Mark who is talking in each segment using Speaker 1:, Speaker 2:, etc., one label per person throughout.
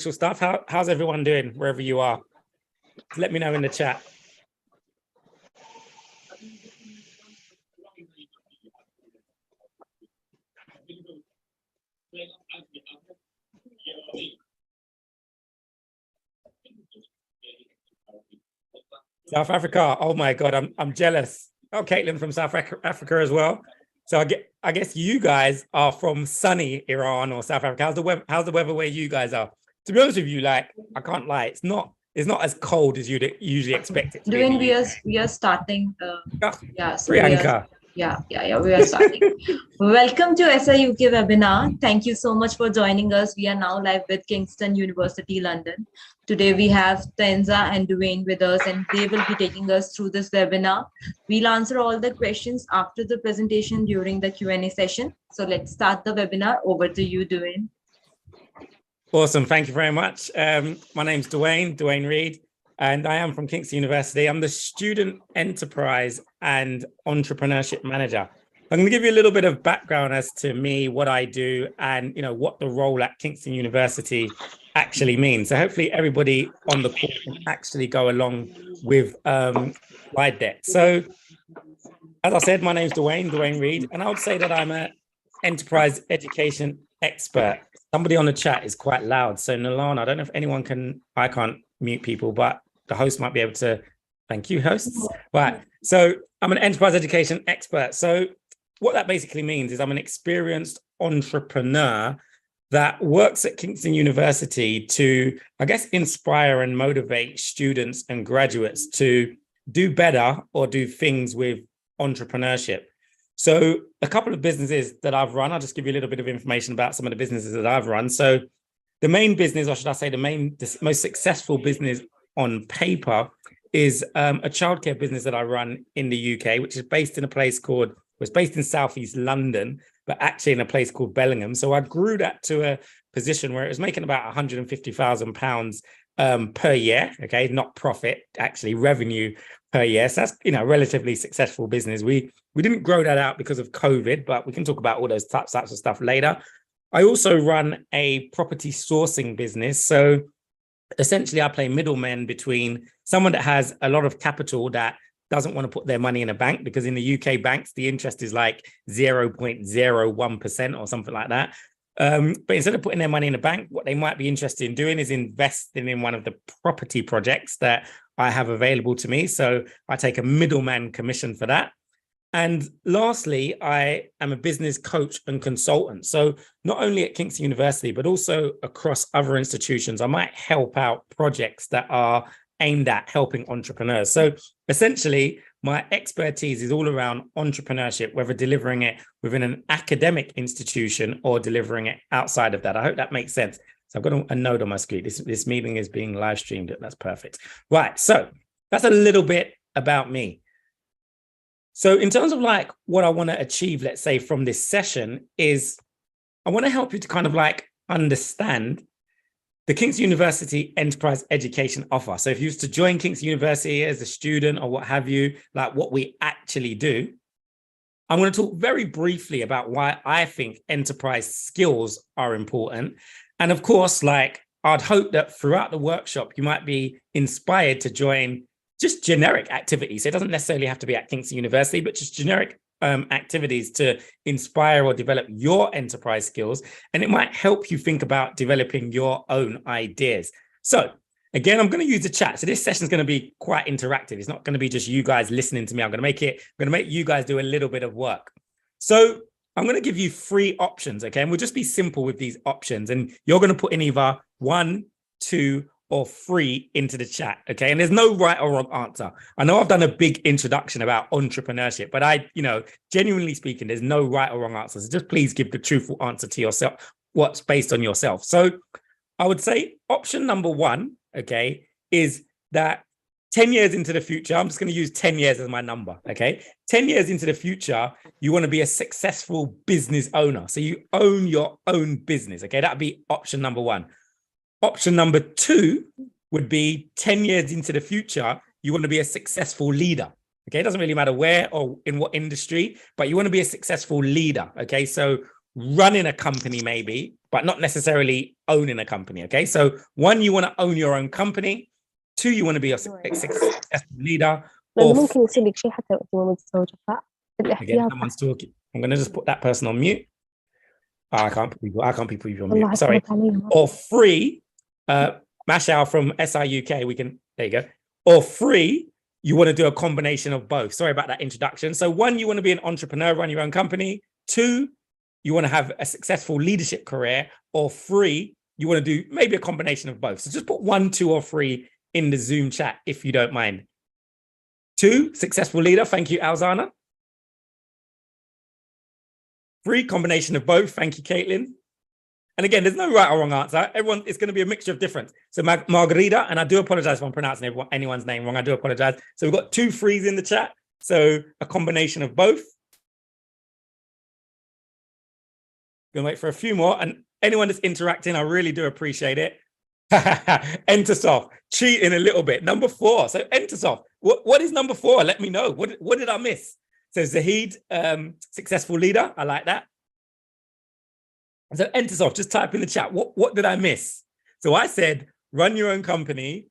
Speaker 1: stuff. How's everyone doing wherever you are? Let me know in the chat. South Africa. Oh my God, I'm jealous. Oh, Caitlin from South Africa as well. So I guess you guys are from sunny Iran or South Africa. How's the weather where you guys are? To be honest with you, like I can't lie, it's not as cold as you'd usually expect it to be.
Speaker 2: We are starting. Yeah, so
Speaker 1: Priyanka.
Speaker 2: we are starting. Welcome to SIUK webinar. Thank you so much for joining us. We are now live with Kingston University, London. Today we have Tenza and Dwayne with us, and they will be taking us through this webinar. We'll answer all the questions after the presentation during the Q&A session. So let's start the webinar. Over to you, Dwayne.
Speaker 1: Awesome. Thank you very much. My name's Dwayne Reed, and I am from Kingston University. I'm the Student Enterprise and Entrepreneurship Manager. I'm going to give you a little bit of background as to me, what I do, and what the role at Kingston University actually means. So hopefully everybody on the call can actually go along with slide deck. So as I said, my name's Dwayne Reed, and I would say that I'm an enterprise education expert. Somebody on the chat is quite loud. So Nalan, I don't know if anyone can, I can't mute people, but the host might be able to. Thank you, hosts. Right. So I'm an enterprise education expert. So what that basically means is I'm an experienced entrepreneur that works at Kingston University to, I guess, inspire and motivate students and graduates to do better or do things with entrepreneurship. So a couple of businesses that I've run, I'll just give you a little bit of information about some of the businesses that I've run. So the main business, or should I say the most successful business on paper is a childcare business that I run in the UK, which is based in it's based in Southeast London, but actually in a place called Bellingham. So I grew that to a position where it was making about £150,000 per year, okay, not profit, actually revenue per year. So that's, relatively successful business. We didn't grow that out because of COVID, but we can talk about all those types of stuff later. I also run a property sourcing business. So essentially I play middleman between someone that has a lot of capital that doesn't want to put their money in a bank, because in the UK banks, the interest is like 0.01% or something like that. But instead of putting their money in a bank, what they might be interested in doing is investing in one of the property projects that I have available to me. So I take a middleman commission for that. And lastly, I am a business coach and consultant. So not only at Kingston University, but also across other institutions, I might help out projects that are aimed at helping entrepreneurs. So essentially, my expertise is all around entrepreneurship, whether delivering it within an academic institution or delivering it outside of that. I hope that makes sense. So I've got a note on my screen. This meeting is being live streamed. That's perfect. Right. So that's a little bit about me. So in terms of like what I want to achieve, let's say from this session, is I want to help you to kind of like understand the Kingston University Enterprise Education offer. So if you used to join Kingston University as a student or what have you, like what we actually do, I'm going to talk very briefly about why I think enterprise skills are important. And of course, like I'd hope that throughout the workshop, you might be inspired to join just generic activities. So it doesn't necessarily have to be at Kingston University, but just generic activities to inspire or develop your enterprise skills. And it might help you think about developing your own ideas. So again, I'm going to use the chat. So this session is going to be quite interactive. It's not going to be just you guys listening to me. I'm going to make you guys do a little bit of work. So I'm going to give you 3 options. Okay. And we'll just be simple with these options. And you're going to put in either 1, 2, or 3 into the chat, okay? And there's no right or wrong answer. I know I've done a big introduction about entrepreneurship, but genuinely speaking, there's no right or wrong answer. So just please give the truthful answer to yourself, what's based on yourself. So I would say option number 1, okay, is that 10 years into the future, I'm just going to use 10 years as my number, okay? 10 years into the future, you want to be a successful business owner. So you own your own business, okay? That'd be option number 1. Option number 2 would be 10 years into the future, you want to be a successful leader. Okay, it doesn't really matter where or in what industry, but you want to be a successful leader. Okay, so running a company maybe, but not necessarily owning a company, okay? So 1, you want to own your own company. 2, you want to be a successful leader.
Speaker 3: لأنه
Speaker 1: Or
Speaker 3: ممكن يصير لك شيء حتى وقت ما متزوجة
Speaker 1: again,
Speaker 3: فالاحتياط
Speaker 1: someone's talking. I'm going to just put that person on mute. Oh, I can't put people on
Speaker 3: الله
Speaker 1: mute. Sorry.
Speaker 3: يحفظك علي.
Speaker 1: Or 3, Mashal from SIUK, we can, there you go. Or 3, you want to do a combination of both. Sorry about that introduction. So 1, you want to be an entrepreneur, run your own company. 2, you want to have a successful leadership career. Or 3, you want to do maybe a combination of both. So just put 1, 2, or 3 in the Zoom chat, if you don't mind. 2, successful leader. Thank you, Alzana. 3, combination of both. Thank you, Caitlin. And again, there's no right or wrong answer. Everyone, it's going to be a mixture of different. So Margarita, and I do apologize if I'm pronouncing anyone's name wrong. I do apologize. So we've got 2 3s in the chat. So a combination of both. Gonna wait for a few more. And anyone that's interacting, I really do appreciate it. Entersoft, cheating a little bit. Number 4. So Entersoft, what is number 4? Let me know. What did I miss? So Zahid, successful leader. I like that. So Entersoft, just type in the chat. What did I miss? So I said, run your own company,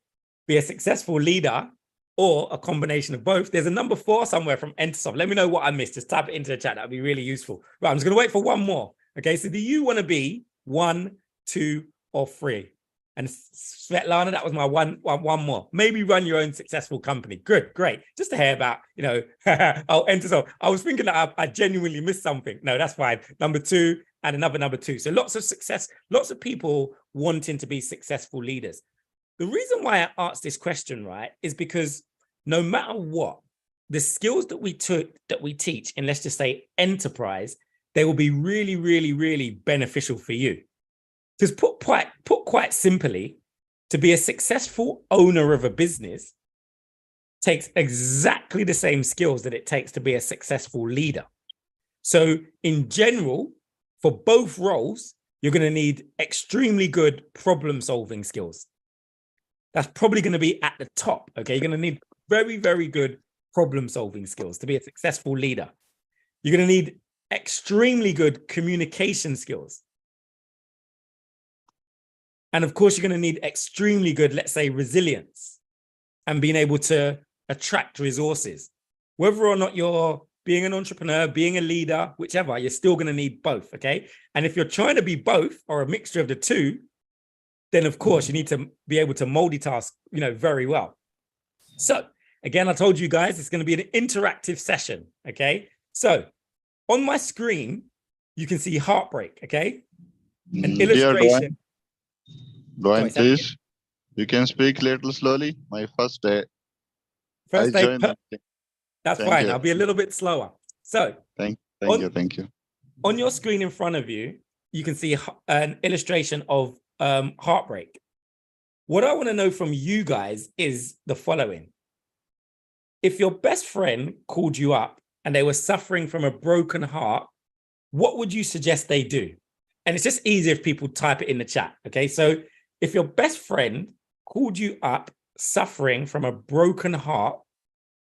Speaker 1: be a successful leader, or a combination of both. There's a number 4 somewhere from Entersoft. Let me know what I missed. Just type it into the chat. That'd be really useful. Right, I'm just going to wait for one more. Okay, so do you want to be 1, 2, or 3? And Svetlana, that was my one more. Maybe run your own successful company. Good, great. Just to hear about, I'll enter. So I was thinking that I genuinely missed something. No, that's fine. Number 2 and another number 2. So lots of success, lots of people wanting to be successful leaders. The reason why I asked this question, right, is because no matter what, the skills that we teach in, let's just say, enterprise, they will be really, really, really beneficial for you. Because put quite simply, to be a successful owner of a business takes exactly the same skills that it takes to be a successful leader. So in general, for both roles, you're going to need extremely good problem-solving skills. That's probably going to be at the top, okay? You're going to need very, very good problem-solving skills to be a successful leader. You're going to need extremely good communication skills. And of course, you're going to need extremely good, let's say, resilience and being able to attract resources. Whether or not you're being an entrepreneur, being a leader, whichever, you're still going to need both, okay? And if you're trying to be both or a mixture of the two, then of course you need to be able to multitask, very well. So again, I told you guys, it's going to be an interactive session, okay? So on my screen, you can see heartbreak, okay? An illustration.
Speaker 4: Dwayne, please, you can speak a little slowly. My first day.
Speaker 1: First day. That's
Speaker 4: Thank
Speaker 1: fine.
Speaker 4: you.
Speaker 1: I'll be a little bit slower. So
Speaker 4: thank you.
Speaker 1: On your screen in front of you, you can see an illustration of heartbreak. What I want to know from you guys is the following. If your best friend called you up and they were suffering from a broken heart, what would you suggest they do? And it's just easier if people type it in the chat, okay? So if your best friend called you up suffering from a broken heart,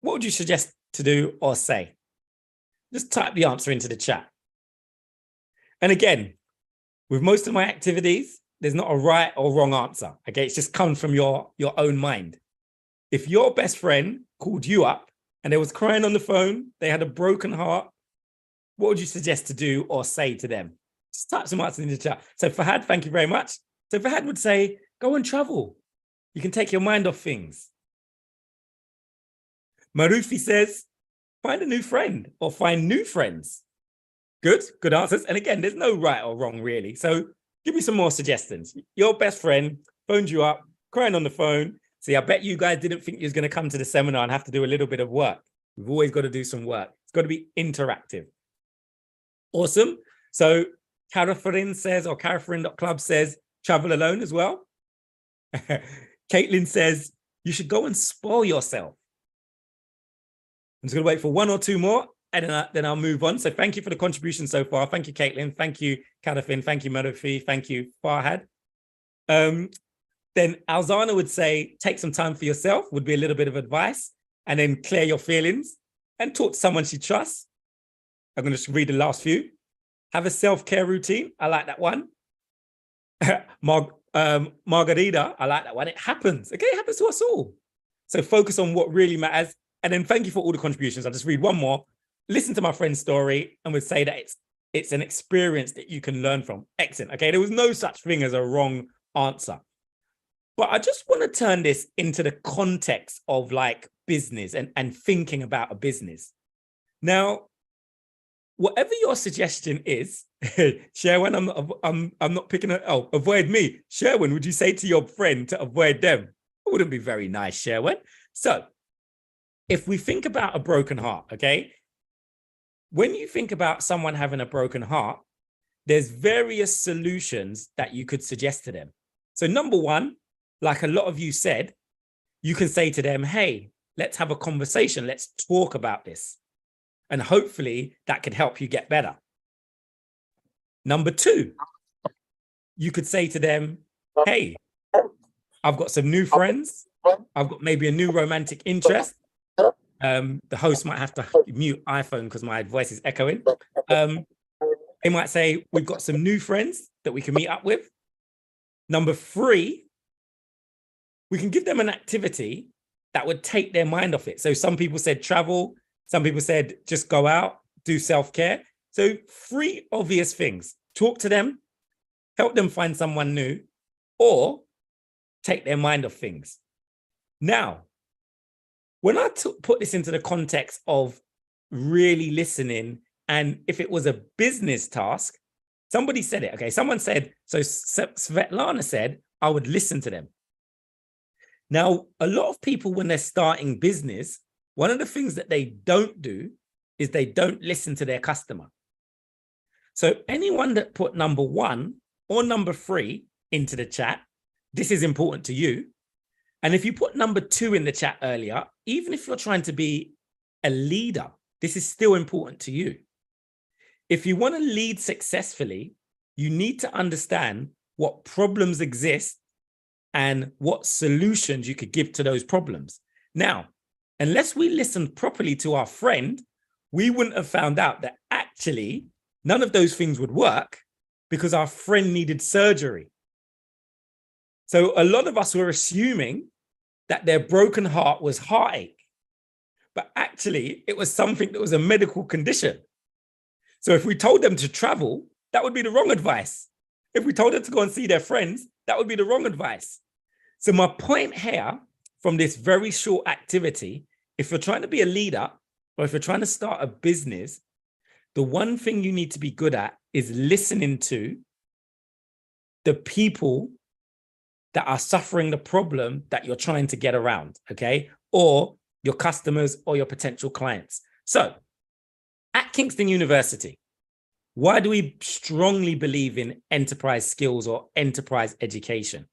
Speaker 1: what would you suggest to do or say? Just type the answer into the chat. And again, with most of my activities, there's not a right or wrong answer, okay? It's just comes from your own mind. If your best friend called you up and they was crying on the phone, they had a broken heart, what would you suggest to do or say to them? Just type some answers in the chat. So Fahad, thank you very much. So Fahad would say, go and travel. You can take your mind off things. Marufi says, find a new friend or find new friends. Good answers. And again, there's no right or wrong really. So give me some more suggestions. Your best friend phoned you up, crying on the phone. See, I bet you guys didn't think you was going to come to the seminar and have to do a little bit of work. We've always got to do some work. It's got to be interactive. Awesome. So Carafarin says, or Carafarin.club says, travel alone as well. Caitlin says, you should go and spoil yourself. I'm just going to wait for 1 or 2 more, and then I'll move on. So thank you for the contribution so far. Thank you, Caitlin. Thank you, Kadafin. Thank you, Madafi. Thank you, Farhad. Then Alzana would say, take some time for yourself, would be a little bit of advice, and then clear your feelings and talk to someone she trusts. I'm going to just read the last few. Have a self-care routine. I like that one. Margarita, I like that one. It happens. Okay, it happens to us all. So focus on what really matters. And then thank you for all the contributions. I'll just read one more. Listen to my friend's story and would say that it's an experience that you can learn from. Excellent. Okay, there was no such thing as a wrong answer. But I just want to turn this into the context of like business and thinking about a business. Now, whatever your suggestion is, Sherwin, I'm not picking it. Oh, avoid me. Sherwin, would you say to your friend to avoid them? It wouldn't be very nice, Sherwin. So if we think about a broken heart, okay? When you think about someone having a broken heart, there's various solutions that you could suggest to them. So number one, like a lot of you said, you can say to them, hey, let's have a conversation. Let's talk about this. And hopefully that could help you get better. Number two, you could say to them, hey, I've got some new friends. I've got maybe a new romantic interest. The host might have to mute iPhone because my voice is echoing. They might say, we've got some new friends that we can meet up with. Number three, we can give them an activity that would take their mind off it. So some people said travel. Some people said just go out, do self-care. So three obvious things: talk to them, help them find someone new, or take their mind off things. Now, when I put this into the context of really listening, and if it was a business task, somebody said it, okay? Someone said, so Svetlana said, I would listen to them. Now, a lot of people, when they're starting business, one of the things that they don't do is they don't listen to their customer. So anyone that put number one or number three into the chat, this is important to you. And if you put number two in the chat earlier, even if you're trying to be a leader, this is still important to you. If you want to lead successfully, you need to understand what problems exist and what solutions you could give to those problems. Now, unless we listened properly to our friend, we wouldn't have found out that actually none of those things would work because our friend needed surgery. So a lot of us were assuming that their broken heart was heartache, but actually it was something that was a medical condition. So if we told them to travel, that would be the wrong advice. If we told them to go and see their friends, that would be the wrong advice. So my point here from this very short activity, if you're trying to be a leader or if you're trying to start a business, the one thing you need to be good at is listening to the people that are suffering the problem that you're trying to get around, okay? Or your customers or your potential clients. So at Kingston University, why do we strongly believe in enterprise skills or enterprise education?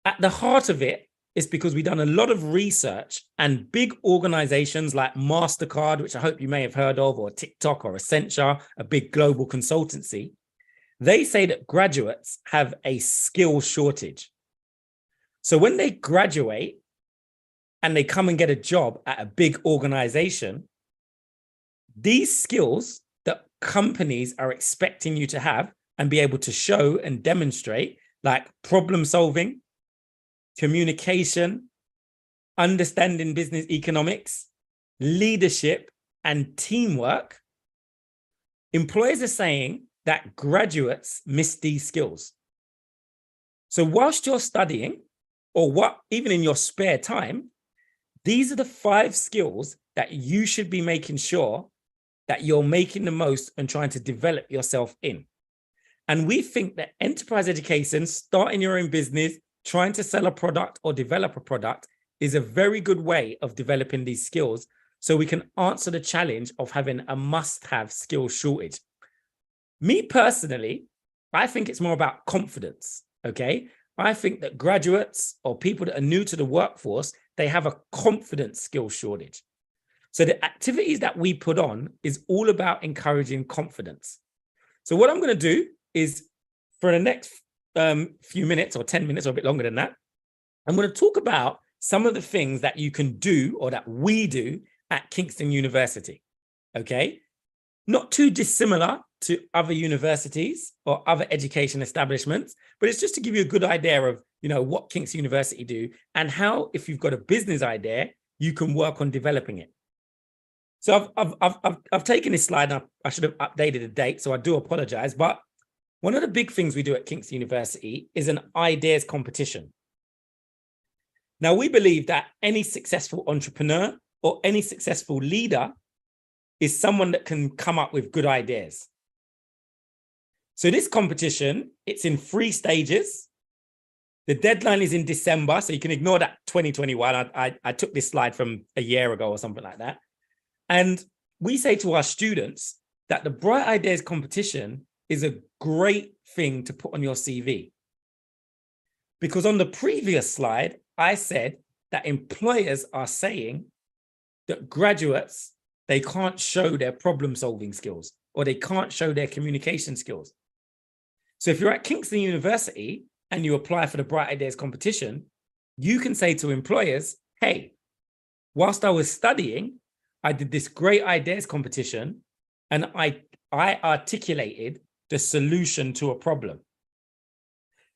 Speaker 1: At the heart of it is because we've done a lot of research, and big organizations like MasterCard, which I hope you may have heard of, or TikTok or Accenture, a big global consultancy, they say that graduates have a skill shortage. So when they graduate and they come and get a job at a big organization, these skills that companies are expecting you to have and be able to show and demonstrate, like problem solving, communication, understanding business economics, leadership, and teamwork, employers are saying that graduates miss these skills. So whilst you're studying, or even in your spare time, these are the 5 skills that you should be making sure that you're making the most and trying to develop yourself in. And we think that enterprise education, starting your own business, trying to sell a product or develop a product, is a very good way of developing these skills so we can answer the challenge of having a must-have skill shortage. Me personally, I think it's more about confidence, okay? I think that graduates or people that are new to the workforce, they have a confidence skill shortage. So the activities that we put on is all about encouraging confidence. So what I'm going to do is, for the next few minutes or 10 minutes or a bit longer than that, I'm going to talk about some of the things that you can do or that we do at Kingston University, okay? Not too dissimilar to other universities or other education establishments, but it's just to give you a good idea of, what Kingston University do and how, if you've got a business idea, you can work on developing it. So I've taken this slide and I should have updated the date, so I do apologize. But one of the big things we do at Kingston University is an ideas competition. Now, we believe that any successful entrepreneur or any successful leader is someone that can come up with good ideas. So this competition, it's in 3 stages. The deadline is in December, so you can ignore that 2021. I took this slide from a year ago or something like that. And we say to our students that the Bright Ideas competition is a great thing to put on your CV. Because on the previous slide, I said that employers are saying that graduates, they can't show their problem-solving skills or they can't show their communication skills. So if you're at Kingston University and you apply for the Bright Ideas competition, you can say to employers, hey, whilst I was studying, I did this great ideas competition and I articulated the solution to a problem.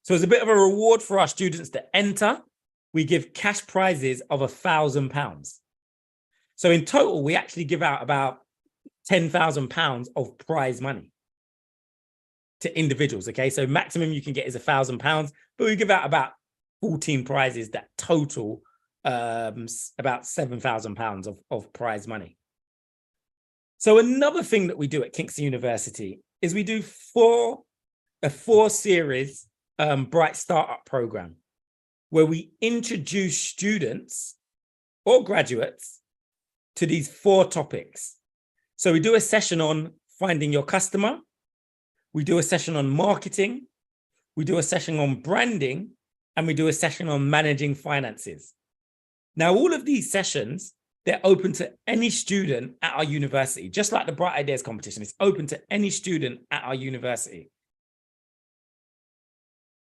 Speaker 1: So as a bit of a reward for our students to enter, we give cash prizes of £1,000. So in total, we actually give out about £10,000 of prize money to individuals, okay? So maximum you can get is £1,000, but we give out about 14 prizes that total about £7,000 of prize money. So another thing that we do at Kingston University is we do a 4-series Bright Startup program where we introduce students or graduates to these 4 topics. So we do a session on finding your customer. We do a session on marketing. We do a session on branding, and we do a session on managing finances. Now, all of these sessions, they're open to any student at our university, just like the Bright Ideas competition. It's open to any student at our university.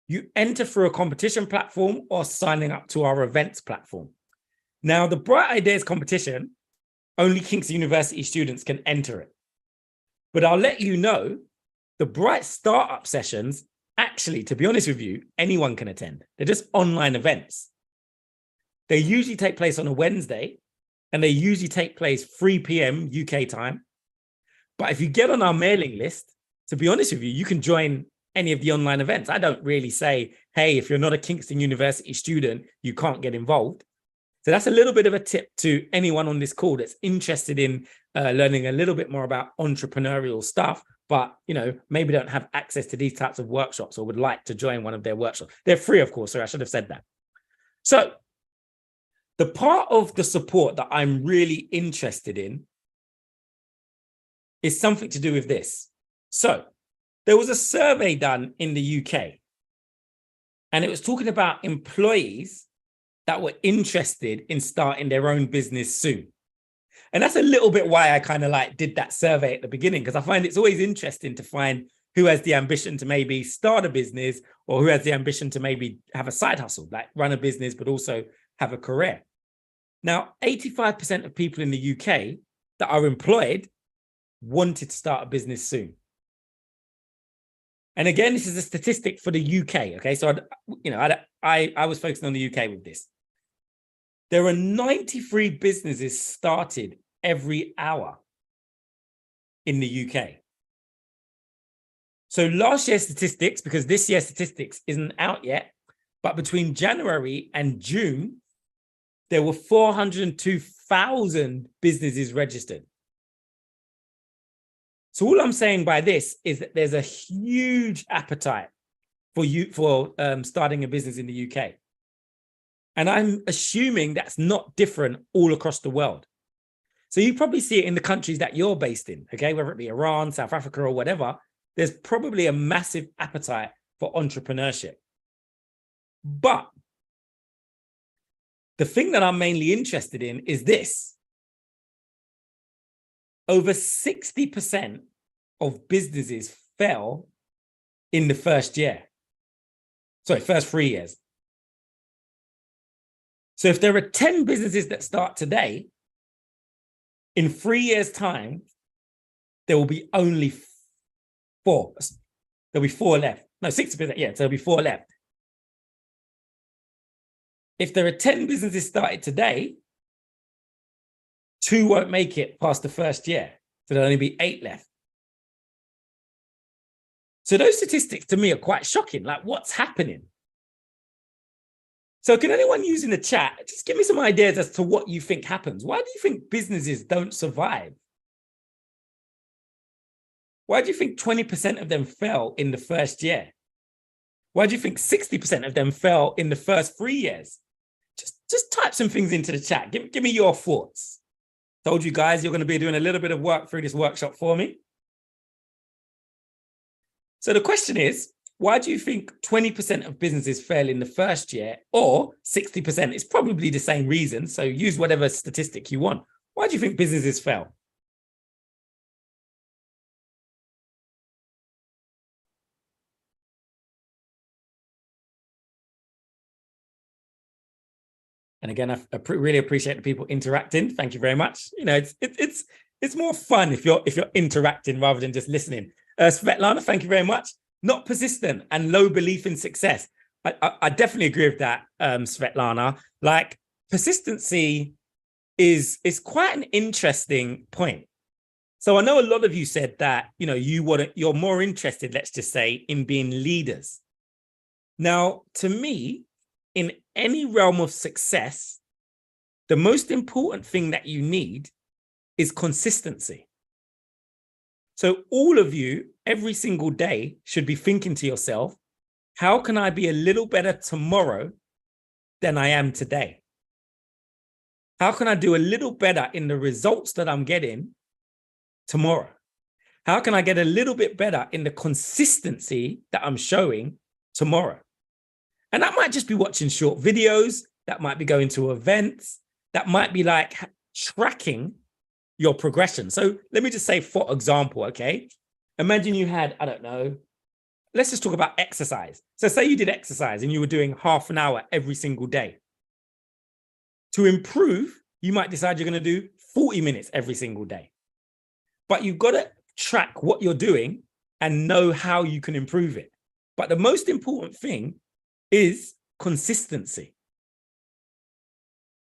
Speaker 1: You enter through a competition platform or signing up to our events platform. Now, the Bright Ideas competition, only Kingston University students can enter it. But I'll let you know, the Bright Startup sessions, actually, to be honest with you, anyone can attend. They're just online events. They usually take place on a Wednesday, and they usually take place 3 p.m. UK time. But if you get on our mailing list, to be honest with you, you can join any of the online events. I don't really say, hey, if you're not a Kingston University student, you can't get involved. So that's a little bit of a tip to anyone on this call that's interested in learning a little bit more about entrepreneurial stuff, but maybe don't have access to these types of workshops or would like to join one of their workshops. They're free, of course, so I should have said that. So the part of the support that I'm really interested in is something to do with this. So there was a survey done in the UK, and it was talking about employees that were interested in starting their own business soon. And that's a little bit why I kind of did that survey at the beginning, because I find it's always interesting to find who has the ambition to maybe start a business or who has the ambition to maybe have a side hustle, like run a business, but also have a career. Now, 85% of people in the UK that are employed wanted to start a business soon. And again, this is a statistic for the UK, okay? So, I was focusing on the UK with this. There are 93 businesses started every hour in the UK. So last year's statistics, because this year's statistics isn't out yet, but between January and June, there were 402,000 businesses registered. So all I'm saying by this is that there's a huge appetite for starting a business in the UK. And I'm assuming that's not different all across the world. So you probably see it in the countries that you're based in, okay? Whether it be Iran, South Africa, or whatever, there's probably a massive appetite for entrepreneurship. But the thing that I'm mainly interested in is this. Over 60% of businesses fail in the first 3 years. So if there are 10 businesses that start today, in 3 years' time, there will be only 4. There'll be 4 left. No, 60%. Yeah, so there'll be 4 left. If there are 10 businesses started today, 2 won't make it past the first year. So there'll only be 8 left. So those statistics to me are quite shocking. Like, what's happening? So can anyone using the chat just give me some ideas as to what you think happens? Why do you think businesses don't survive? Why do you think 20% of them fell in the first year? Why do you think 60% of them fell in the first 3 years? Just type some things into the chat. Give me your thoughts. Told you guys you're going to be doing a little bit of work through this workshop for me. So the question is, why do you think 20% of businesses fail in the first year, or 60%? It's probably the same reason. So use whatever statistic you want. Why do you think businesses fail? And again, I really appreciate the people interacting. Thank you very much. You know, it's more fun if you're interacting rather than just listening. Svetlana, thank you very much. Not persistent and low belief in success. I definitely agree with that, Svetlana. Like, persistency is quite an interesting point. So I know a lot of you said that, you know, you're more interested, let's just say, in being leaders. Now, to me, in any realm of success, the most important thing that you need is consistency. So all of you, every single day, should be thinking to yourself, how can I be a little better tomorrow than I am today? How can I do a little better in the results that I'm getting tomorrow? How can I get a little bit better in the consistency that I'm showing tomorrow? And that might just be watching short videos. That might be going to events. That might be like tracking your progression. So let me just say, for example, okay, imagine you had, I don't know, let's just talk about exercise. So say you did exercise and you were doing half an hour every single day. To improve, you might decide you're going to do 40 minutes every single day. But you've got to track what you're doing and know how you can improve it. But the most important thing is consistency.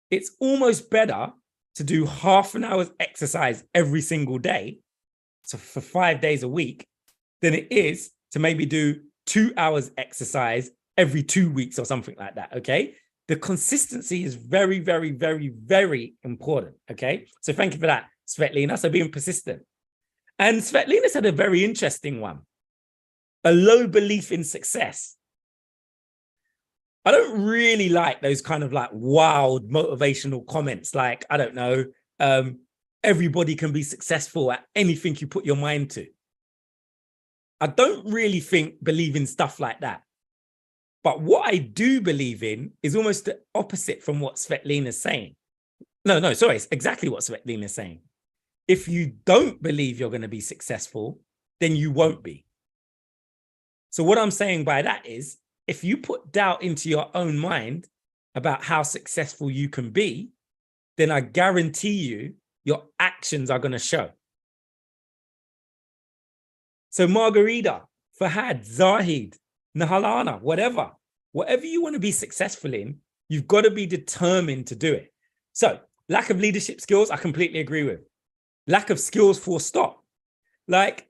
Speaker 1: It's almost better to do half an hour's exercise every single day, so for 5 days a week, than it is to maybe do 2 hours exercise every 2 weeks or something like that, okay? The consistency is very, very, very, very important, okay? So thank you for that, Svetlana. So being persistent. And Svetlana said a very interesting one, a low belief in success. I don't really like those kind of like wild motivational comments. Like, I don't know, everybody can be successful at anything you put your mind to. I don't really believe in stuff like that. But what I do believe in is almost the opposite from what Svetlana's saying. No, sorry, it's exactly what Svetlana's saying. If you don't believe you're going to be successful, then you won't be. So what I'm saying by that is, if you put doubt into your own mind about how successful you can be, then I guarantee you your actions are going to show. So Margarita, Fahad, Zahid, Nahalana, whatever you want to be successful in, you've got to be determined to do it. So lack of leadership skills, I completely agree with. Lack of skills, full stop. Like,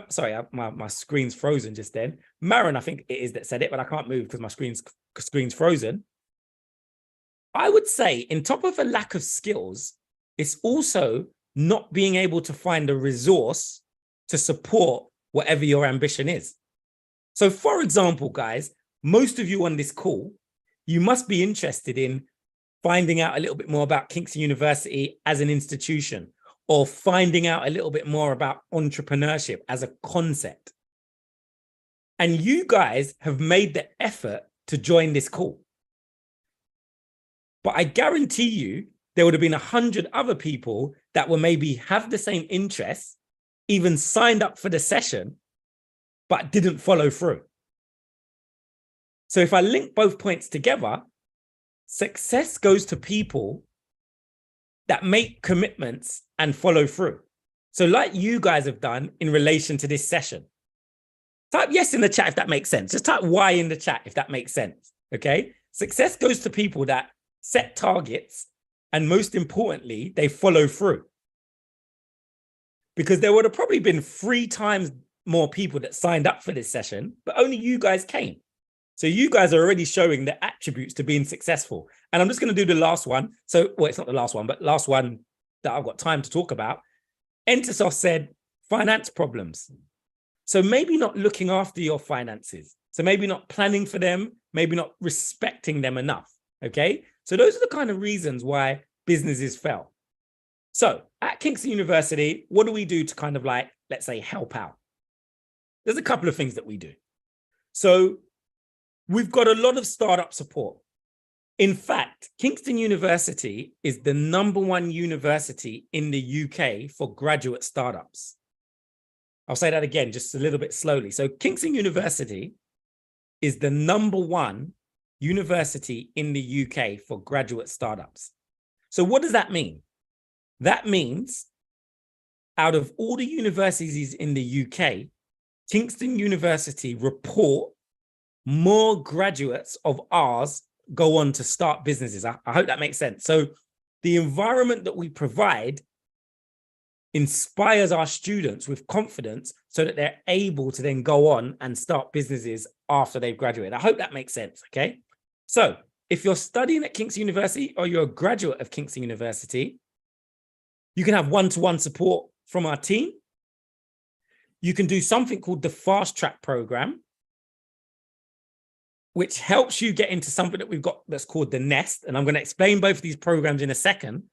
Speaker 1: sorry, my screen's frozen just then. Marin, I think it is that said it, but I can't move because my screen's frozen. I would say, in top of a lack of skills, it's also not being able to find a resource to support whatever your ambition is. So, for example, guys, most of you on this call, you must be interested in finding out a little bit more about Kingston University as an institution, or finding out a little bit more about entrepreneurship as a concept. And you guys have made the effort to join this call. But I guarantee you, there would have been 100 other people that will maybe have the same interests, even signed up for the session, but didn't follow through. So if I link both points together, success goes to people that make commitments and follow through. So like you guys have done in relation to this session. Type yes in the chat if that makes sense. Just type Y in the chat if that makes sense, okay? Success goes to people that set targets and most importantly, they follow through. Because there would have probably been 3 times more people that signed up for this session, but only you guys came. So you guys are already showing the attributes to being successful. And I'm just going to do the last one. So, well, it's not the last one, but last one that I've got time to talk about. Entisoft said finance problems. So maybe not looking after your finances. So maybe not planning for them, maybe not respecting them enough. Okay. So those are the kind of reasons why businesses fail. So at Kingston University, what do we do to kind of like, let's say, help out? There's a couple of things that we do. So we've got a lot of startup support. In fact, Kingston University is the #1 university in the UK for graduate startups. I'll say that again, just a little bit slowly. So Kingston University is the #1 university in the UK for graduate startups. So what does that mean? That means out of all the universities in the UK, Kingston University report more graduates of ours go on to start businesses. I hope that makes sense. So the environment that we provide inspires our students with confidence so that they're able to then go on and start businesses after they've graduated. I hope that makes sense, okay? So if you're studying at Kingston University or you're a graduate of Kingston University, you can have one-to-one support from our team. You can do something called the Fast Track program, which helps you get into something that we've got that's called the Nest. And I'm going to explain both of these programs in a second.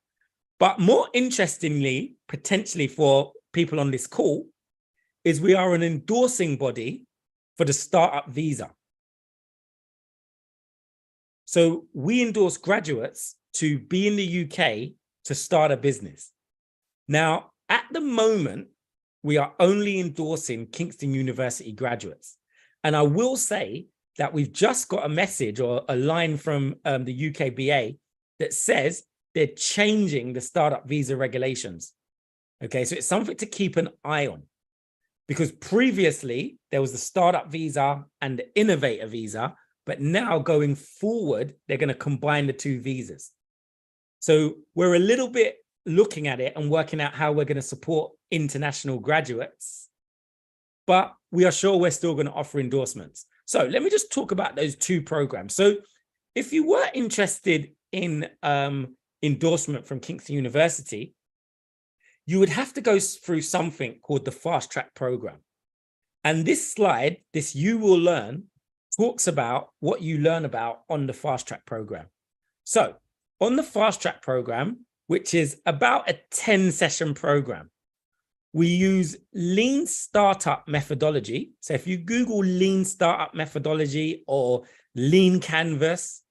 Speaker 1: But more interestingly, potentially for people on this call, is we are an endorsing body for the startup visa. So we endorse graduates to be in the UK to start a business. Now, at the moment, we are only endorsing Kingston University graduates. And I will say that we've just got a message or a line from the UKBA that says they're changing the startup visa regulations. Okay, so it's something to keep an eye on, because previously there was the startup visa and the innovator visa, but now going forward, they're going to combine the 2 visas. So we're a little bit looking at it and working out how we're going to support international graduates, but we are sure we're still going to offer endorsements. So let me just talk about those 2 programs. So if you were interested in endorsement from Kingston University, you would have to go through something called the Fast Track program. And this slide, this You Will Learn, talks about what you learn about on the Fast Track program. So on the Fast Track program, which is about a 10-session program, we use lean startup methodology. So if you Google lean startup methodology or lean canvas,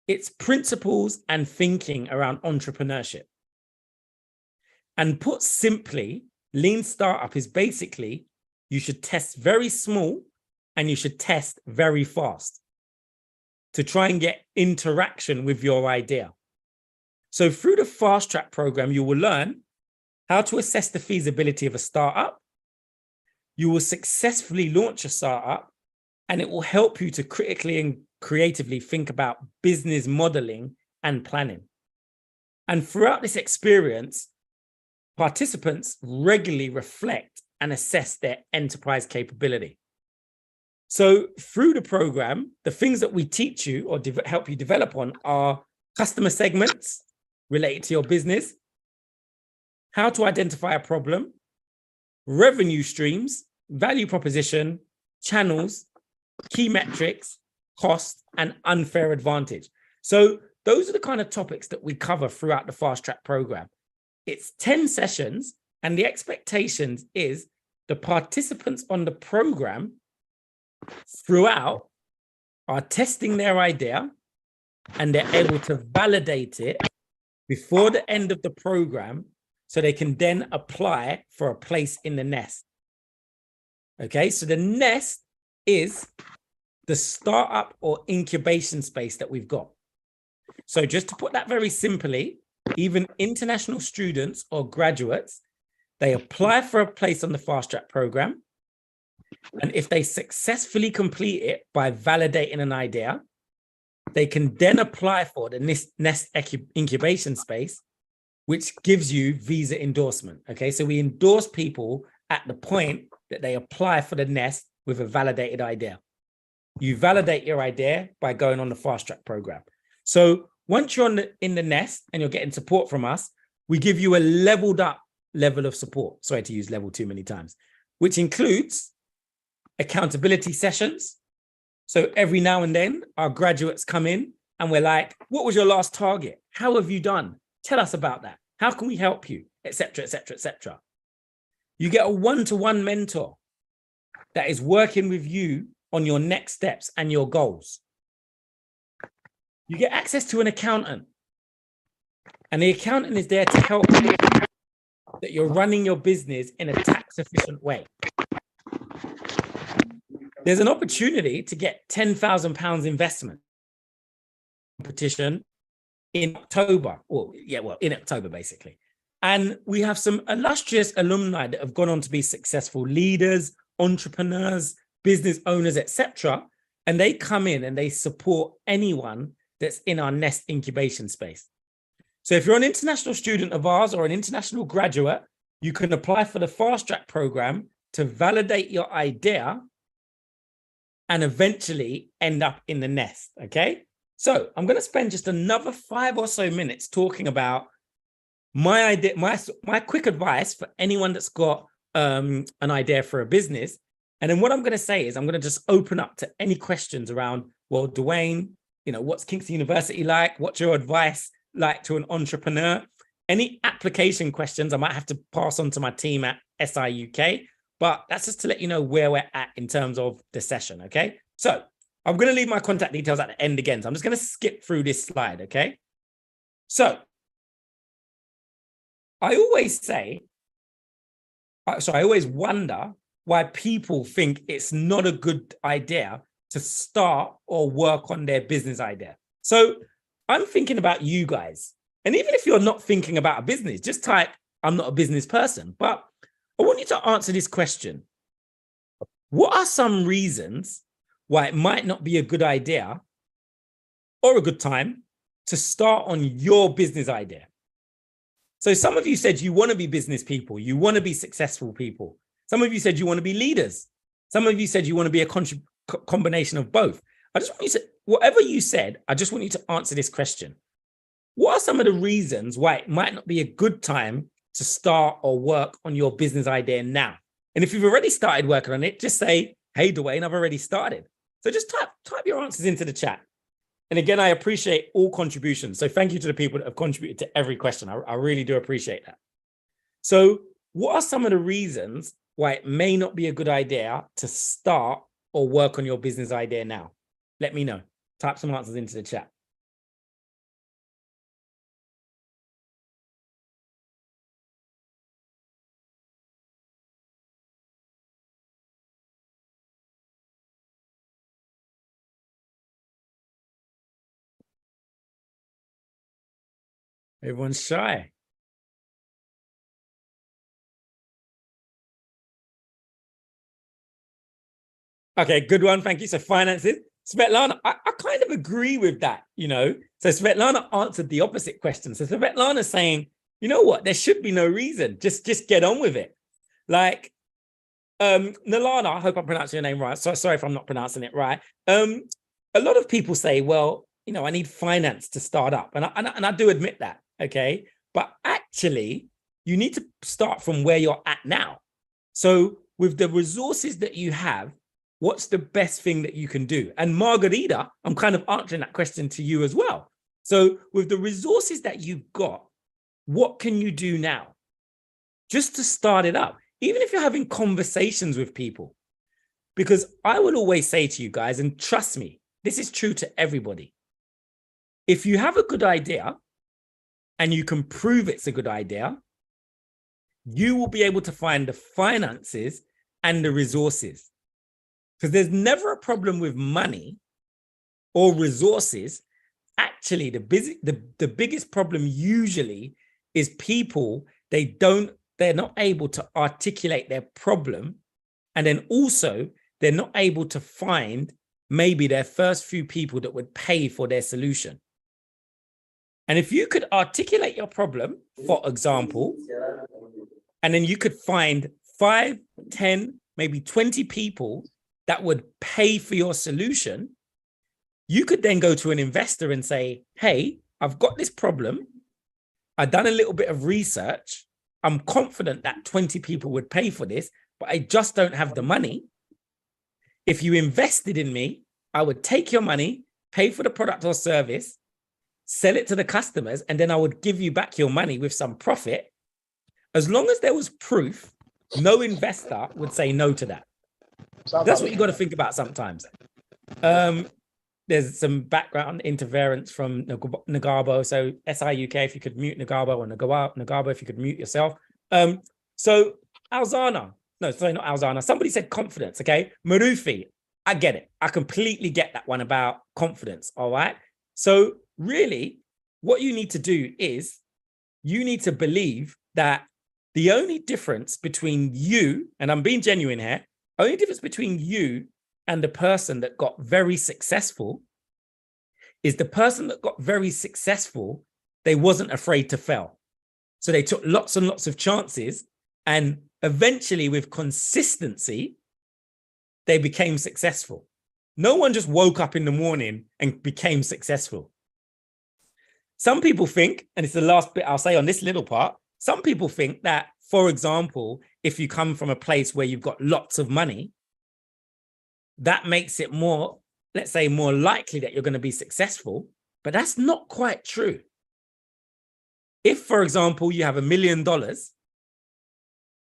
Speaker 1: it's principles and thinking around entrepreneurship. And put simply, lean startup is basically, you should test very small and you should test very fast to try and get interaction with your idea. So through the Fast Track program, you will learn how to assess the feasibility of a startup. You will successfully launch a startup, and it will help you to critically and creatively think about business modeling and planning. And throughout this experience, participants regularly reflect and assess their enterprise capability. So through the program, the things that we teach you or help you develop on are customer segments related to your business, how to identify a problem, revenue streams, value proposition, channels, key metrics, cost, and unfair advantage. So those are the kind of topics that we cover throughout the Fast Track program. It's 10 sessions, and the expectations is the participants on the program throughout are testing their idea, and they're able to validate it before the end of the program, so they can then apply for a place in the Nest. Okay, so the Nest is the startup or incubation space that we've got. So just to put that very simply, even international students or graduates, They apply for a place on the fast track program. And if they successfully complete it by validating an idea, they can then apply for the Nest incubation space, which gives you visa endorsement. Okay, so we endorse people at the point that they apply for the Nest with a validated idea. You validate your idea by going on the fast track program. So once you're in the Nest and you're getting support from us, we give you a leveled up level of support. Sorry to use level too many times, which includes accountability sessions. So every now and then our graduates come in and we're like, what was your last target? How have you done? Tell us about that. How can we help you? Etc., etc., etc. You get a one-to-one mentor that is working with you on your next steps and your goals. You get access to an accountant, and the accountant is there to help you that you're running your business in a tax efficient way. There's an opportunity to get £10,000 investment competition in October, in October, basically. And we have some illustrious alumni that have gone on to be successful leaders, entrepreneurs, business owners, etc. And they come in and they support anyone that's in our Nest incubation space. So if you're an international student of ours or an international graduate, you can apply for the fast track program to validate your idea and eventually end up in the Nest, okay? So I'm going to spend just another 5 or so minutes talking about my idea, my quick advice for anyone that's got an idea for a business. And then what I'm going to say is I'm going to just open up to any questions around, well, Dwayne, you know, what's Kingston University like? What's your advice like to an entrepreneur? Any application questions I might have to pass on to my team at SI UK. But that's just to let you know where we're at in terms of the session, okay? So I'm going to leave my contact details at the end again. So I'm just going to skip through this slide, okay? So I always say, I always wonder why people think it's not a good idea to start or work on their business idea. So I'm thinking about you guys. And even if you're not thinking about a business, just type, I'm not a business person. But I want you to answer this question. What are some reasons why it might not be a good idea or a good time to start on your business idea? So some of you said you want to be business people. You want to be successful people. Some of you said you want to be leaders. Some of you said you want to be a combination of both. I just want you to, whatever you said, I just want you to answer this question. What are some of the reasons why it might not be a good time to start or work on your business idea now? And if you've already started working on it, just say, hey, Dwayne, I've already started. So just type your answers into the chat. And again, I appreciate all contributions. So thank you to the people that have contributed to every question. I really do appreciate that. So what are some of the reasons why it may not be a good idea to start or work on your business idea now? Let me know. Type some answers into the chat. Everyone's shy. Okay, good one. Thank you. So finances. Svetlana, I kind of agree with that, you know. So Svetlana answered the opposite question. So Svetlana's saying, you know what, there should be no reason. Just get on with it. Like, Nalana, I hope I'm pronouncing your name right. So sorry if I'm not pronouncing it right. A lot of people say, well, you know, I need finance to start up. And I do admit that, okay? But actually, you need to start from where you're at now. So with the resources that you have, what's the best thing that you can do? And Margarita, I'm kind of answering that question to you as well. So with the resources that you've got, what can you do now? Just to start it up, even if you're having conversations with people. Because I will always say to you guys, and trust me, this is true to everybody. If you have a good idea and you can prove it's a good idea, you will be able to find the finances and the resources. Because there's never a problem with money or resources. Actually, the biggest problem usually is people, they don't they're not able to articulate their problem. And then also they're not able to find maybe their first few people that would pay for their solution. And if you could articulate your problem, for example, and then you could find 5, 10, maybe 20 people that would pay for your solution, you could then go to an investor and say, hey, I've got this problem. I've done a little bit of research. I'm confident that 20 people would pay for this, but I just don't have the money. If you invested in me, I would take your money, pay for the product or service, sell it to the customers, and then I would give you back your money with some profit. As long as there was proof, no investor would say no to that. That's what you got to think about sometimes. There's some background interference from Nagabo. So SIUK, if you could mute Nagabo, or Nagabo, if you could mute yourself. So Alzana, no, sorry, not Alzana. Somebody said confidence, okay? Marufi, I get it. I completely get that one about confidence, all right? So really, what you need to do is you need to believe that the only difference between you, and I'm being genuine here, only difference between you and the person that got very successful is the person that got very successful, they wasn't afraid to fail. So they took lots and lots of chances, and eventually with consistency, they became successful. No one just woke up in the morning and became successful. Some people think, and it's the last bit I'll say on this little part, some people think that, for example, if you come from a place where you've got lots of money, that makes it more, let's say, more likely that you're going to be successful, but that's not quite true. If, for example, you have $1 million,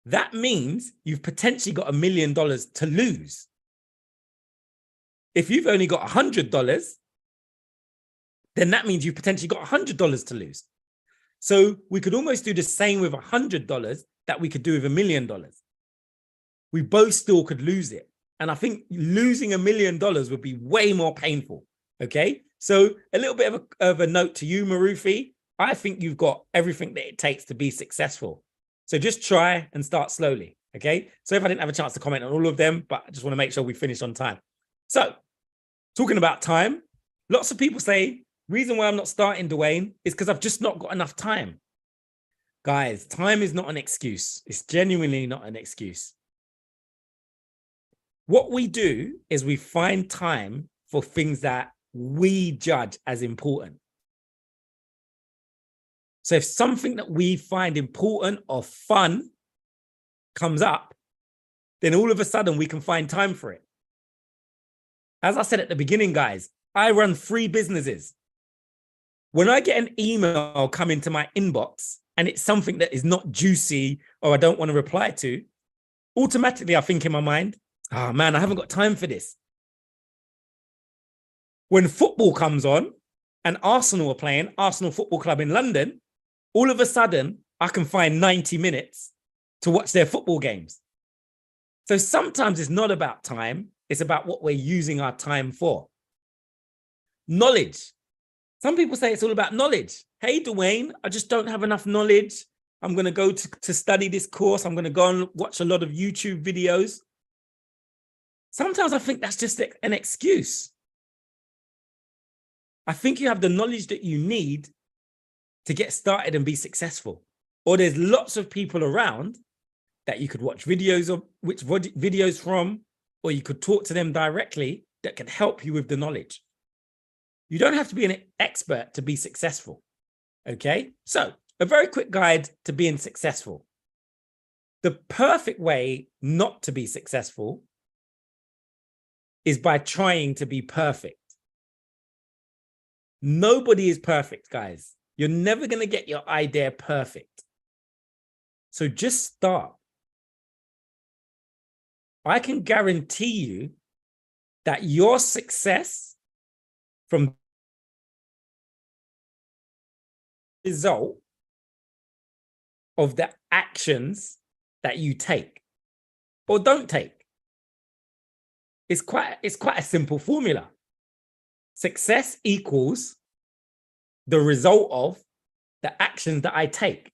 Speaker 1: that means you've potentially got $1 million to lose. If you've only got $100, then that means you've potentially got $100 to lose. So we could almost do the same with $100 that we could do with $1 million. We both still could lose it. And I think losing $1 million would be way more painful. Okay. So a little bit of a note to you, Marufi. I think you've got everything that it takes to be successful. So just try and start slowly. Okay. So if I didn't have a chance to comment on all of them, but I just want to make sure we finish on time. So talking about time, lots of people say, reason why I'm not starting, Dwayne, is because I've just not got enough time. Guys, time is not an excuse. It's genuinely not an excuse. What we do is we find time for things that we judge as important. So if something that we find important or fun comes up, then all of a sudden we can find time for it. As I said at the beginning, guys, I run 3 businesses. When I get an email come into my inbox and it's something that is not juicy or I don't want to reply to, automatically I think in my mind, oh man, I haven't got time for this. When football comes on and Arsenal are playing, Arsenal Football Club in London, all of a sudden I can find 90 minutes to watch their football games. So sometimes it's not about time, it's about what we're using our time for. Knowledge. Some people say it's all about knowledge. Hey, Dwayne, I just don't have enough knowledge. I'm going to go to study this course. I'm going to go and watch a lot of YouTube videos. Sometimes I think that's just an excuse. I think you have the knowledge that you need to get started and be successful. Or there's lots of people around that you could watch videos of, which videos from, or you could talk to them directly that can help you with the knowledge. You don't have to be an expert to be successful. Okay, so a very quick guide to being successful. The perfect way not to be successful is by trying to be perfect. Nobody is perfect, guys. You're never going to get your idea perfect. So just start. I can guarantee you that your success from the result of the actions that you take or don't take. It's quite a simple formula. Success equals the result of the actions that I take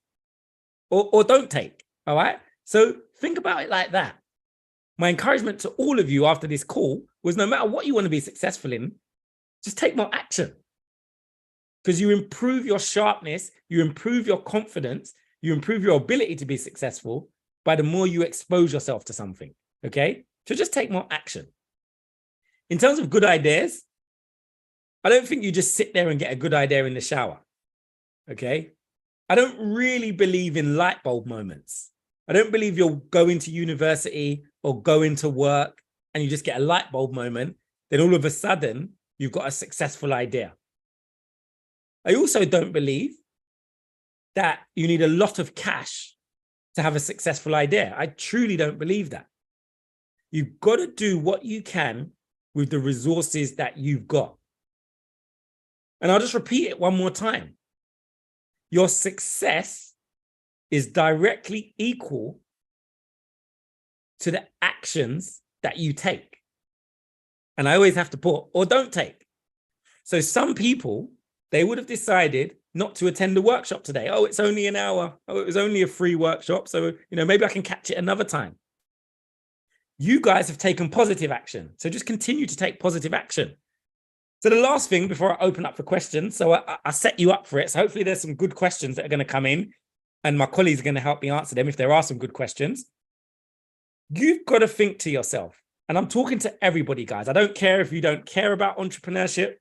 Speaker 1: or don't take. All right. So think about it like that. My encouragement to all of you after this call was no matter what you want to be successful in, just take more action. Because you improve your sharpness, you improve your confidence, you improve your ability to be successful by the more you expose yourself to something. Okay. So just take more action. In terms of good ideas, I don't think you just sit there and get a good idea in the shower. Okay. I don't really believe in light bulb moments. I don't believe you'll go into university or go into work and you just get a light bulb moment. Then all of a sudden you've got a successful idea. I also don't believe that you need a lot of cash to have a successful idea. I truly don't believe that. You've got to do what you can with the resources that you've got. And I'll just repeat it one more time. Your success is directly equal to the actions that you take. And I always have to put, or don't take. So some people, they would have decided not to attend the workshop today. Oh, it's only an hour. Oh, it was only a free workshop. So, maybe I can catch it another time. You guys have taken positive action. So just continue to take positive action. So the last thing before I open up for questions, so I set you up for it. So hopefully there's some good questions that are going to come in and my colleagues are going to help me answer them if there are some good questions. You've got to think to yourself, and I'm talking to everybody, guys. I don't care if you don't care about entrepreneurship.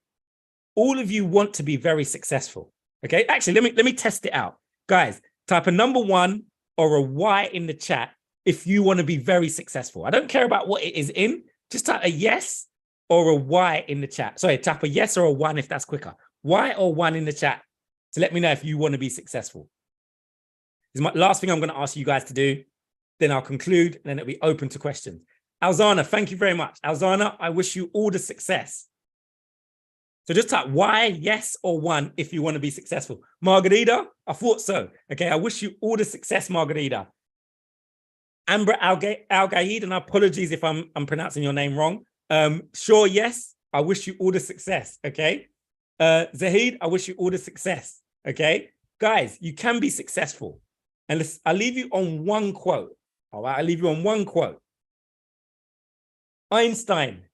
Speaker 1: All of you want to be very successful. Okay, actually, let me test it out. Guys, type a number 1 or a Y in the chat if you want to be very successful. I don't care about what it is in. Just type a yes or a Y in the chat. Sorry, type a yes or a 1 if that's quicker. Y or 1 in the chat to let me know if you want to be successful. This is my last thing I'm going to ask you guys to do. Then I'll conclude and then it'll be open to questions. Alzana, thank you very much. Alzana, I wish you all the success. So just type Y, yes, or 1 if you want to be successful. Margarita, I thought so. Okay, I wish you all the success, Margarita. Amber Al-Gaid, and apologies if I'm pronouncing your name wrong. Sure, yes, I wish you all the success, okay? Zahid, I wish you all the success, okay? Guys, you can be successful. And I'll leave you on one quote, all right? I'll leave you on one quote. Einstein,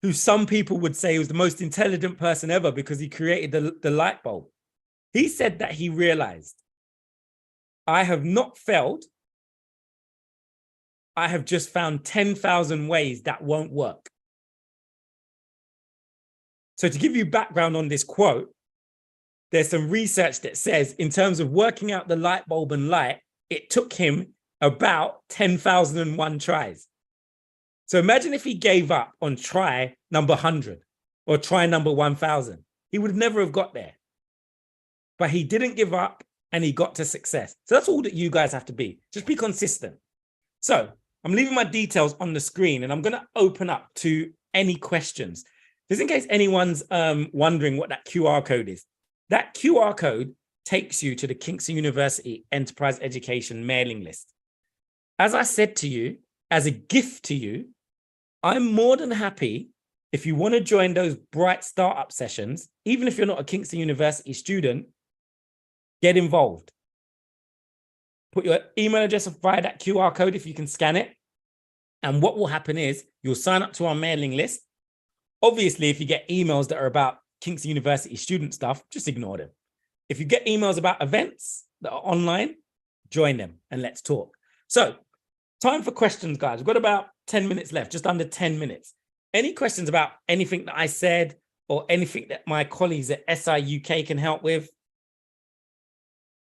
Speaker 1: who some people would say was the most intelligent person ever because he created the light bulb. He said that he realized, I have not failed. I have just found 10,000 ways that won't work. So to give you background on this quote, there's some research that says in terms of working out the light bulb and light, it took him about 10,001 tries. So imagine if he gave up on try number 100 or try number 1,000. He would never have got there. But he didn't give up and he got to success. So that's all that you guys have to be. Just be consistent. So I'm leaving my details on the screen and I'm going to open up to any questions. Just in case anyone's wondering what that QR code is. That QR code takes you to the Kingston University Enterprise Education mailing list. As I said to you, as a gift to you, I'm more than happy if you want to join those bright startup sessions, even if you're not a Kingston University student, get involved. Put your email address via that QR code if you can scan it. And what will happen is you'll sign up to our mailing list. Obviously, if you get emails that are about Kingston University student stuff, just ignore them. If you get emails about events that are online, join them and let's talk. So, time for questions, guys. We've got about 10 minutes left, just under 10 minutes. Any questions about anything that I said or anything that my colleagues at SI UK can help with?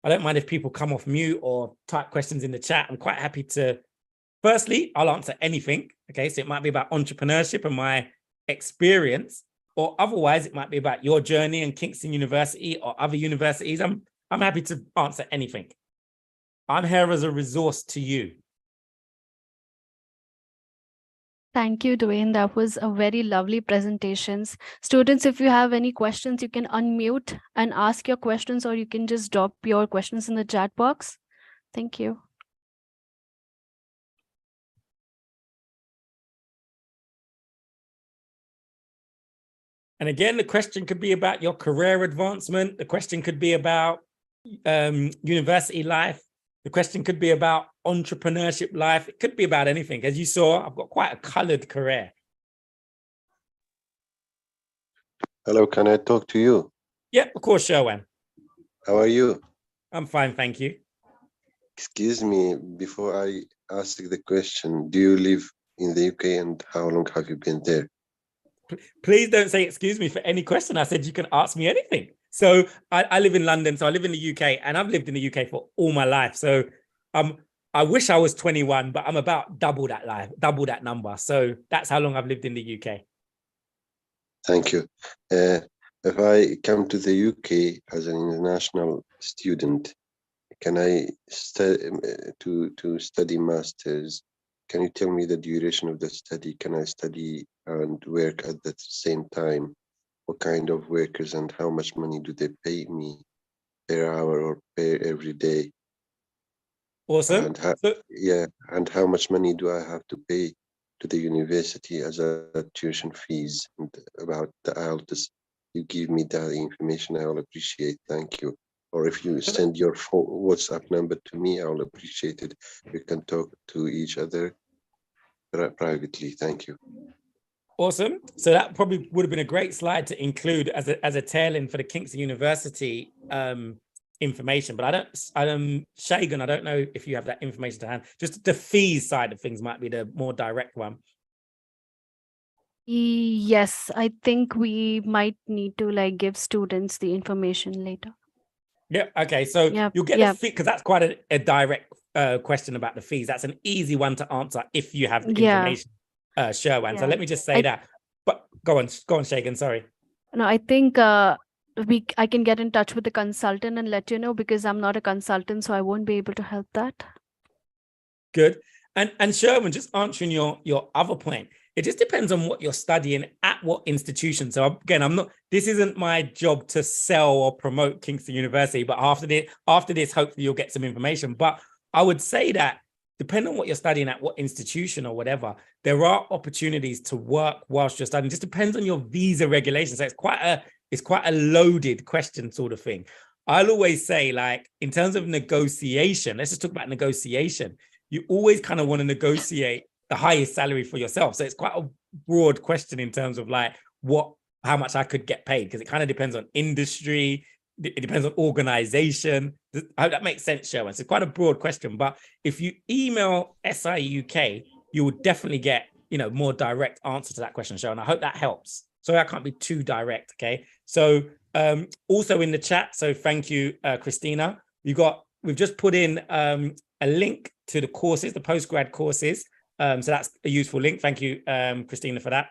Speaker 1: I don't mind if people come off mute or type questions in the chat. I'm quite happy to. Firstly, I'll answer anything. Okay, so it might be about entrepreneurship and my experience, or otherwise it might be about your journey in Kingston University or other universities. I'm happy to answer anything. I'm here as a resource to you.
Speaker 3: Thank you, Dwayne. That was a very lovely presentations. Students, if you have any questions, you can unmute and ask your questions, or you can just drop your questions in the chat box. Thank you.
Speaker 1: And again, the question could be about your career advancement. The question could be about university life. The question could be about entrepreneurship life. It could be about anything. As you saw, I've got quite a colored career.
Speaker 5: Hello, can I talk to you?
Speaker 1: Yeah, of course, Sherwan.
Speaker 5: How are you?
Speaker 1: I'm fine, thank you.
Speaker 5: Excuse me, before I ask the question, do you live in the UK and how long have you been there?
Speaker 1: Please don't say excuse me for any question. I said you can ask me anything. So I live in London, so I live in the UK, and I've lived in the UK for all my life. So I wish I was 21, but I'm about double that number. So that's how long I've lived in the UK.
Speaker 5: Thank you. If I come to the UK as an international student, can I to study masters? Can you tell me the duration of the study? Can I study and work at the same time? What kind of workers and how much money do they pay me per hour or per every day?
Speaker 1: Awesome.
Speaker 5: And how much money do I have to pay to the university as a tuition fees? And about the IELTS, you give me that information, I will appreciate. Thank you. Or if you send your WhatsApp number to me, I will appreciate it. We can talk to each other privately. Thank you.
Speaker 1: Awesome. So that probably would have been a great slide to include as a tail end for the Kingston University information. But Shagan, I don't know if you have that information to hand. Just the fees side of things might be the more direct one.
Speaker 3: Yes, I think we might need to give students the information later.
Speaker 1: Yeah. Okay. So you'll get the fee, because that's quite a direct question about the fees. That's an easy one to answer if you have the information, Sherwan. So let me just say that. But go on, Shagan. Sorry.
Speaker 3: No, I think I can get in touch with the consultant and let you know, because I'm not a consultant, so I won't be able to help that.
Speaker 1: Good. And Sherwan, just answering your other point, it just depends on what you're studying at what institution. So again, this isn't my job to sell or promote Kingston University, but after this, hopefully you'll get some information. But I would say that depending on what you're studying at what institution or whatever, there are opportunities to work whilst you're studying. It just depends on your visa regulations. So it's quite a loaded question sort of thing. I'll always say, in terms of negotiation, let's just talk about negotiation. You always kind of want to negotiate the highest salary for yourself. So it's quite a broad question in terms of how much I could get paid, because it kind of depends on industry. It depends on organization. I hope that makes sense, Sherwan. It's quite a broad question, but if you email SIUK, you will definitely get, more direct answer to that question, Sherwan. I hope that helps. Sorry, I can't be too direct. Okay. So also in the chat. So thank you, Christina. We've just put in a link to the courses, the postgrad courses. So that's a useful link. Thank you, Christina, for that.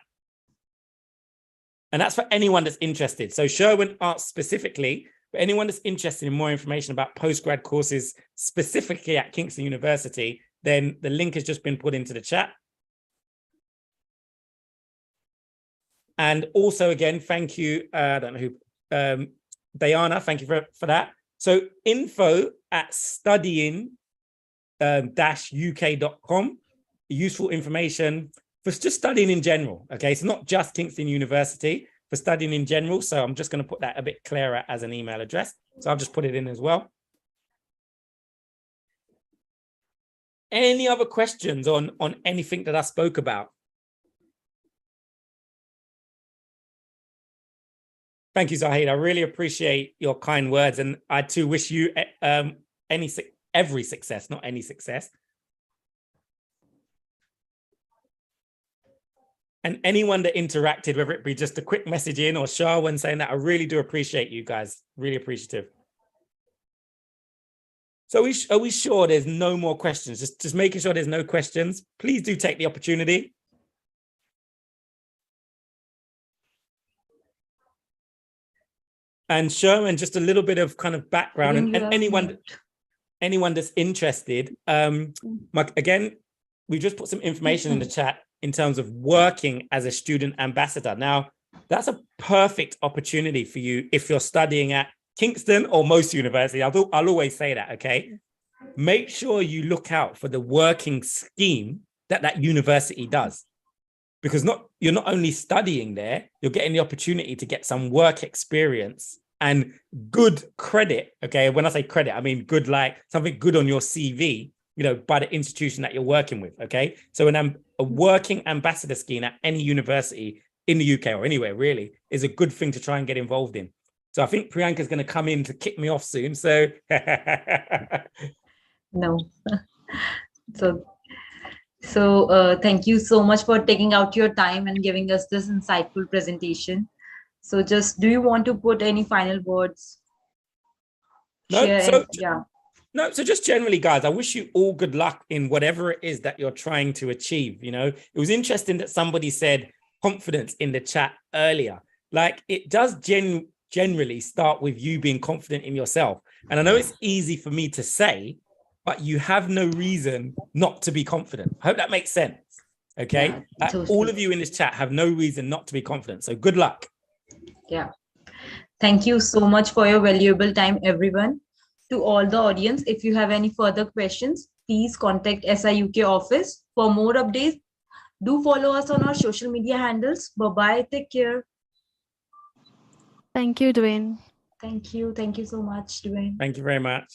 Speaker 1: And that's for anyone that's interested. So Sherwan asked specifically, for anyone that's interested in more information about postgrad courses, specifically at Kingston University, then the link has just been put into the chat. And also, again, thank you. I don't know who, Diana, thank you for that. So info@studying-uk.com, useful information for just studying in general. Okay, it's not just Kingston University, for studying in general. So I'm just going to put that a bit clearer as an email address. So I've just put it in as well. Any other questions on anything that I spoke about? Thank you, Zahid. I really appreciate your kind words. And I too wish you every success, not any success. And anyone that interacted, whether it be just a quick message in or Sharwan saying that, I really do appreciate you guys. Really appreciative. So are we sure there's no more questions? Just making sure there's no questions. Please do take the opportunity. And Sherwan, just a little bit of kind of background, and anyone that's interested. Again, we just put some information in the chat in terms of working as a student ambassador. Now, that's a perfect opportunity for you if you're studying at Kingston or most universities. I'll always say that, okay? Make sure you look out for the working scheme that university does. Because you're not only studying there, you're getting the opportunity to get some work experience and good credit. Okay, when I say credit, I mean good, like something good on your CV, you know, by the institution that you're working with. Okay, so a working ambassador scheme at any university in the UK or anywhere really is a good thing to try and get involved in. So I think Priyanka's going to come in to kick me off soon. So
Speaker 2: No. Thank you so much for taking out your time and giving us this insightful presentation. So just, do you want to put any final words?
Speaker 1: No,
Speaker 2: Yeah.
Speaker 1: No, so just generally, guys, I wish you all good luck in whatever it is that you're trying to achieve. You know, it was interesting that somebody said confidence in the chat earlier. Like, it does generally start with you being confident in yourself. And I know it's easy for me to say, but you have no reason not to be confident. I hope that makes sense. Okay.
Speaker 2: Yeah, totally.
Speaker 1: All of you in this chat have no reason not to be confident. So good luck.
Speaker 2: Yeah. Thank you so much for your valuable time, everyone. To all the audience, if you have any further questions, please contact SI UK office. For more updates, do follow us on our social media handles. Bye-bye. Take care.
Speaker 3: Thank you, Dwayne.
Speaker 2: Thank you. Thank you so much, Dwayne.
Speaker 1: Thank you very much.